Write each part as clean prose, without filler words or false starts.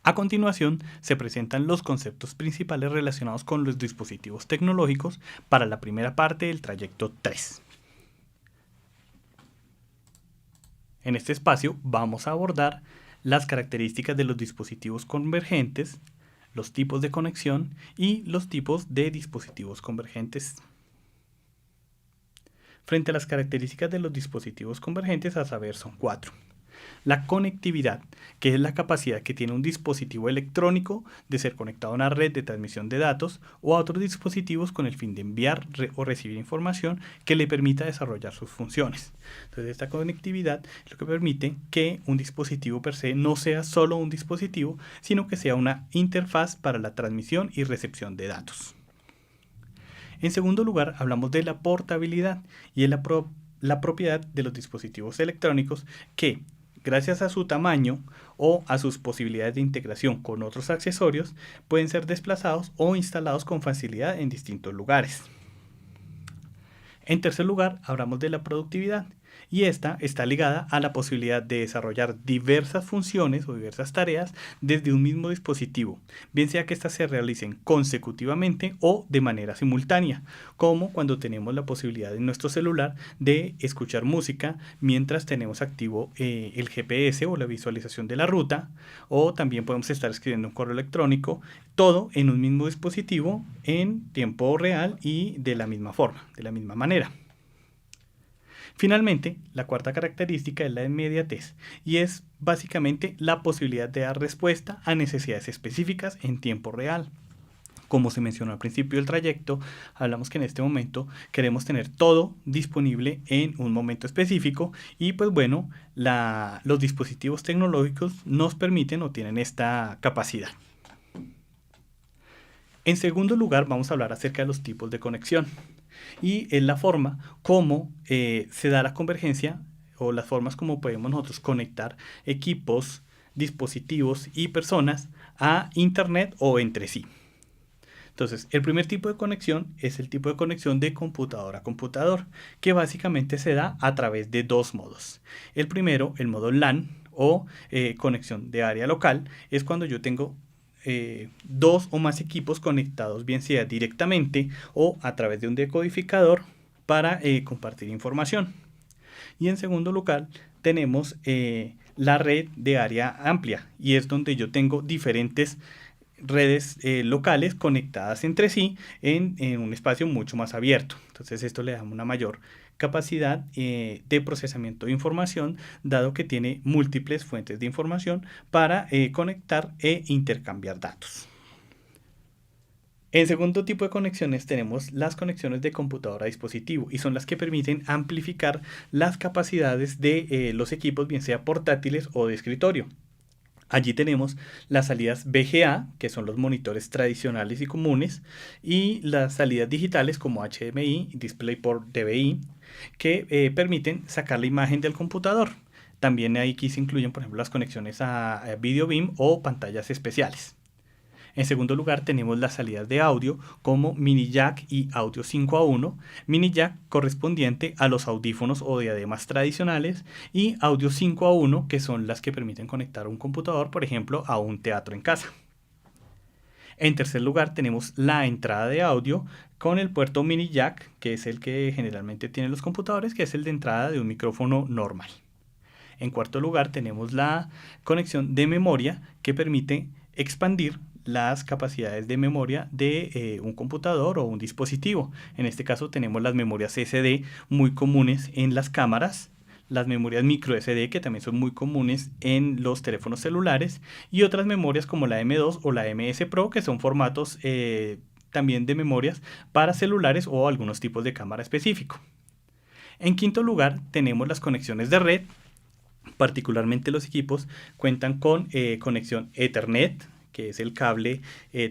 A continuación, se presentan los conceptos principales relacionados con los dispositivos tecnológicos para la primera parte del trayecto 3. En este espacio vamos a abordar las características de los dispositivos convergentes, los tipos de conexión y los tipos de dispositivos convergentes. Frente a las características de los dispositivos convergentes, a saber, son 4. La conectividad, que es la capacidad que tiene un dispositivo electrónico de ser conectado a una red de transmisión de datos o a otros dispositivos con el fin de enviar o recibir información que le permita desarrollar sus funciones. Entonces, esta conectividad es lo que permite que un dispositivo per se no sea solo un dispositivo, sino que sea una interfaz para la transmisión y recepción de datos. En segundo lugar, hablamos de la portabilidad y es la propiedad de los dispositivos electrónicos que, gracias a su tamaño o a sus posibilidades de integración con otros accesorios, pueden ser desplazados o instalados con facilidad en distintos lugares. En tercer lugar, hablamos de la productividad, y esta está ligada a la posibilidad de desarrollar diversas funciones o diversas tareas desde un mismo dispositivo, bien sea que éstas se realicen consecutivamente o de manera simultánea, como cuando tenemos la posibilidad en nuestro celular de escuchar música mientras tenemos activo el GPS o la visualización de la ruta, o también podemos estar escribiendo un correo electrónico, todo en un mismo dispositivo en tiempo real y de la misma forma, de la misma manera. Finalmente, la cuarta característica es la inmediatez, y es básicamente la posibilidad de dar respuesta a necesidades específicas en tiempo real. Como se mencionó al principio del trayecto, hablamos que en este momento queremos tener todo disponible en un momento específico y pues bueno, los dispositivos tecnológicos nos permiten o tienen esta capacidad. En segundo lugar, vamos a hablar acerca de los tipos de conexión y es la forma como se da la convergencia o las formas como podemos nosotros conectar equipos, dispositivos y personas a Internet o entre sí. Entonces, el primer tipo de conexión es el tipo de conexión de computador a computador, que básicamente se da a través de dos modos. El primero, el modo LAN o conexión de área local, es cuando yo tengo dos o más equipos conectados, bien sea directamente o a través de un decodificador para compartir información. Y en segundo lugar tenemos la red de área amplia, y es donde yo tengo diferentes redes locales conectadas entre sí en un espacio mucho más abierto. Entonces esto le da una mayor capacidad de procesamiento de información, dado que tiene múltiples fuentes de información para conectar e intercambiar datos. En segundo tipo de conexiones tenemos las conexiones de computador a dispositivo, y son las que permiten amplificar las capacidades de los equipos, bien sea portátiles o de escritorio. Allí tenemos las salidas VGA, que son los monitores tradicionales y comunes, y las salidas digitales como HDMI, DisplayPort DVI, que permiten sacar la imagen del computador. También aquí se incluyen, por ejemplo, las conexiones a Video Beam o pantallas especiales. En segundo lugar tenemos las salidas de audio como mini jack y audio 5 a 1, mini jack correspondiente a los audífonos o diademas tradicionales y audio 5 a 1, que son las que permiten conectar un computador, por ejemplo, a un teatro en casa. En tercer lugar tenemos la entrada de audio con el puerto mini jack, que es el que generalmente tienen los computadores, que es el de entrada de un micrófono normal. En cuarto lugar tenemos la conexión de memoria, que permite expandir las capacidades de memoria de un computador o un dispositivo. En este caso tenemos las memorias SD muy comunes en las cámaras, las memorias micro SD, que también son muy comunes en los teléfonos celulares, y otras memorias como la M2 o la MS Pro, que son formatos también de memorias para celulares o algunos tipos de cámara específico. En quinto lugar tenemos las conexiones de red. Particularmente los equipos cuentan con conexión Ethernet, que es el cable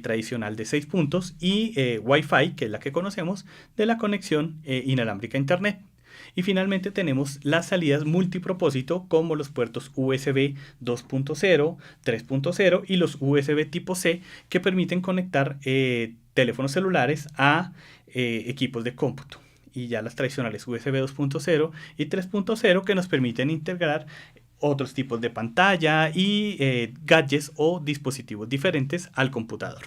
tradicional de 6 puntos, y Wi-Fi, que es la que conocemos de la conexión inalámbrica a Internet. Y finalmente tenemos las salidas multipropósito, como los puertos USB 2.0, 3.0 y los USB tipo C, que permiten conectar teléfonos celulares a equipos de cómputo. Y ya las tradicionales USB 2.0 y 3.0, que nos permiten integrar otros tipos de pantalla y gadgets o dispositivos diferentes al computador.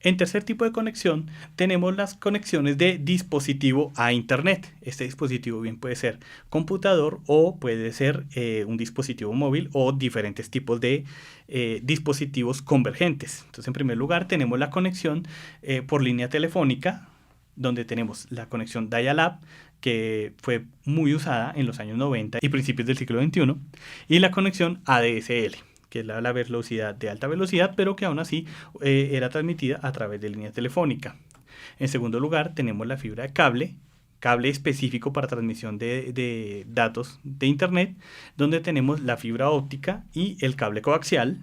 En tercer tipo de conexión tenemos las conexiones de dispositivo a Internet. Este dispositivo bien puede ser computador o puede ser un dispositivo móvil o diferentes tipos de dispositivos convergentes. Entonces, en primer lugar tenemos la conexión por línea telefónica, donde tenemos la conexión Dial-Up, que fue muy usada en los años 90 y principios del siglo XXI, y la conexión ADSL, que es la velocidad de alta velocidad, pero que aún así era transmitida a través de línea telefónica. En segundo lugar, tenemos la fibra de cable específico para transmisión de datos de Internet, donde tenemos la fibra óptica y el cable coaxial.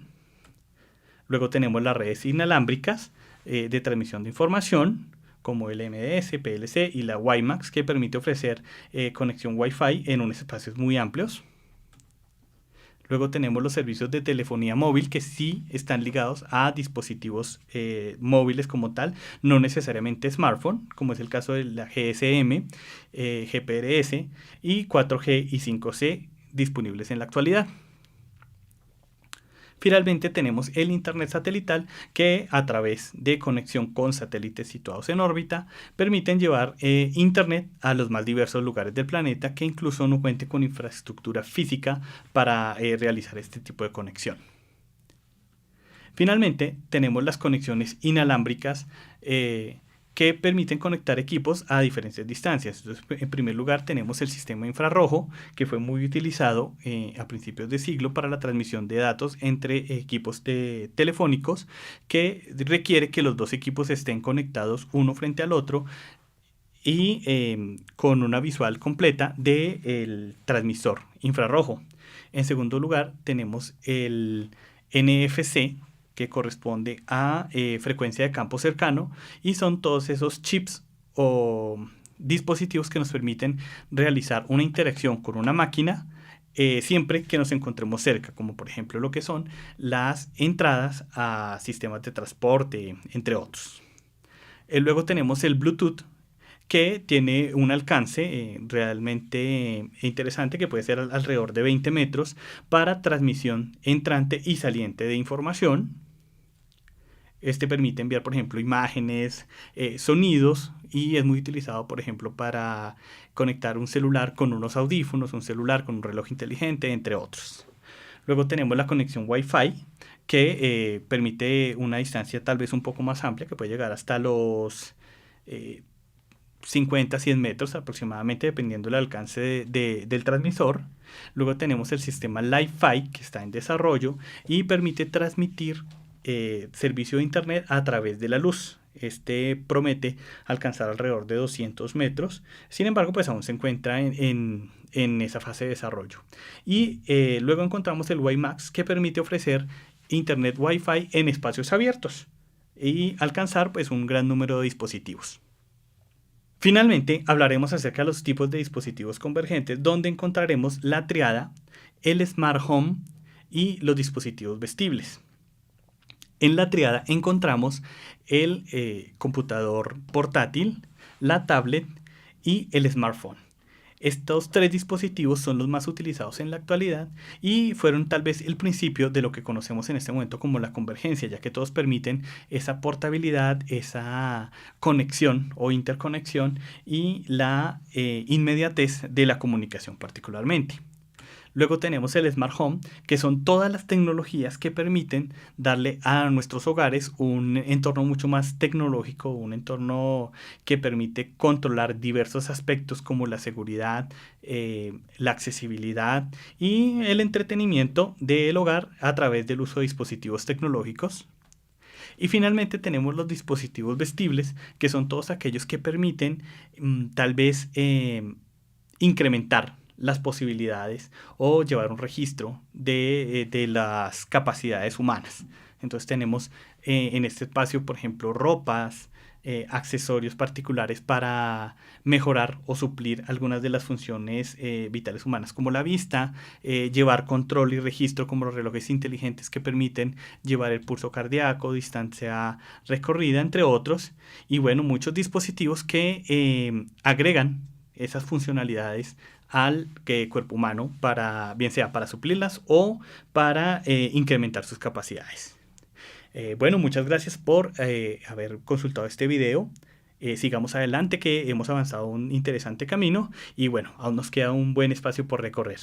Luego tenemos las redes inalámbricas de transmisión de información, como el MDS, PLC y la WiMAX, que permite ofrecer conexión Wi-Fi en unos espacios muy amplios. Luego tenemos los servicios de telefonía móvil que sí están ligados a dispositivos móviles como tal, no necesariamente smartphone, como es el caso de la GSM, GPRS y 4G y 5G disponibles en la actualidad. Finalmente tenemos el Internet satelital que a través de conexión con satélites situados en órbita permiten llevar Internet a los más diversos lugares del planeta que incluso no cuente con infraestructura física para realizar este tipo de conexión. Finalmente tenemos las conexiones inalámbricas que permiten conectar equipos a diferentes distancias. Entonces, en primer lugar tenemos el sistema infrarrojo, que fue muy utilizado a principios de siglo para la transmisión de datos entre equipos telefónicos, que requiere que los dos equipos estén conectados uno frente al otro y con una visual completa del transmisor infrarrojo. En segundo lugar tenemos el NFC, que corresponde a frecuencia de campo cercano, y son todos esos chips o dispositivos que nos permiten realizar una interacción con una máquina siempre que nos encontremos cerca, como por ejemplo lo que son las entradas a sistemas de transporte, entre otros. Luego tenemos el Bluetooth, que tiene un alcance realmente interesante, que puede ser alrededor de 20 metros para transmisión entrante y saliente de información. Este permite enviar, por ejemplo, imágenes, sonidos, y es muy utilizado, por ejemplo, para conectar un celular con unos audífonos, un celular con un reloj inteligente, entre otros. Luego tenemos la conexión Wi-Fi, que permite una distancia tal vez un poco más amplia, que puede llegar hasta los 50, 100 metros aproximadamente, dependiendo del alcance del transmisor. Luego tenemos el sistema Li-Fi, que está en desarrollo y permite transmitir servicio de Internet a través de la luz. Este promete alcanzar alrededor de 200 metros, sin embargo pues aún se encuentra en esa fase de desarrollo. Y luego encontramos el WiMAX, que permite ofrecer Internet Wi-Fi en espacios abiertos y alcanzar pues un gran número de dispositivos. Finalmente hablaremos acerca de los tipos de dispositivos convergentes, donde encontraremos la triada, el Smart Home y los dispositivos vestibles. En la triada encontramos el computador portátil, la tablet y el smartphone. Estos tres dispositivos son los más utilizados en la actualidad y fueron tal vez el principio de lo que conocemos en este momento como la convergencia, ya que todos permiten esa portabilidad, esa conexión o interconexión y la inmediatez de la comunicación particularmente. Luego tenemos el Smart Home, que son todas las tecnologías que permiten darle a nuestros hogares un entorno mucho más tecnológico, un entorno que permite controlar diversos aspectos como la seguridad, la accesibilidad y el entretenimiento del hogar a través del uso de dispositivos tecnológicos. Y finalmente tenemos los dispositivos vestibles, que son todos aquellos que permiten tal vez incrementar las posibilidades o llevar un registro de las capacidades humanas. Entonces tenemos en este espacio, por ejemplo, ropas, accesorios particulares para mejorar o suplir algunas de las funciones vitales humanas, como la vista, llevar control y registro, como los relojes inteligentes que permiten llevar el pulso cardíaco, distancia recorrida, entre otros. Y bueno, muchos dispositivos que agregan esas funcionalidades al cuerpo humano, para, bien sea para suplirlas o para incrementar sus capacidades. Bueno, muchas gracias por haber consultado este video. Sigamos adelante, que hemos avanzado un interesante camino y bueno, aún nos queda un buen espacio por recorrer.